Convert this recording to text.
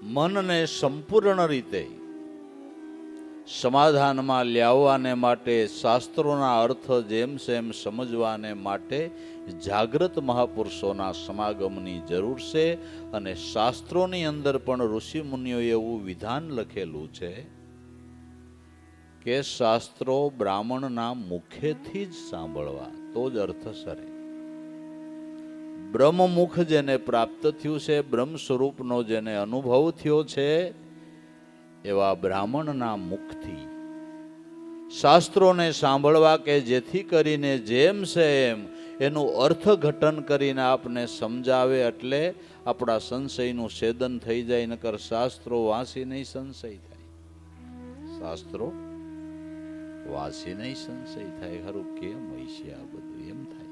મનને સંપૂર્ણ રીતે સમાધાનમાં લાવવાને માટે, શાસ્ત્રોના અર્થ જેમ સેમ સમજવાને માટે જાગૃત મહાપુરુષોના સમાગમની જરૂર છે. અને શાસ્ત્રોની અંદર પણ ઋષિ મુનિઓએ એવું વિધાન લખેલું છે કે શાસ્ત્રો બ્રાહ્મણના મુખેથી જ સાંભળવા, તો જ અર્થ સરે. બ્રહ્મમુખ જેને પ્રાપ્ત થયું છે, બ્રહ્મ સ્વરૂપનો જેને અનુભવ થયો છે, એવા બ્રાહ્મણના મુખથી શાસ્ત્રોને સાંભળવા, કે જેથી કરીને જેમ છે એમ એનું અર્થઘટન કરીને આપને સમજાવે, એટલે આપણા સંશયનું છેદન થઈ જાય. નકર શાસ્ત્રો વાંચી નહીં સંશય થાય, શાસ્ત્રો વાંચી નહીં સંશય થાય. ખરું કેમ હોય છે આ બધું? એમ થાય.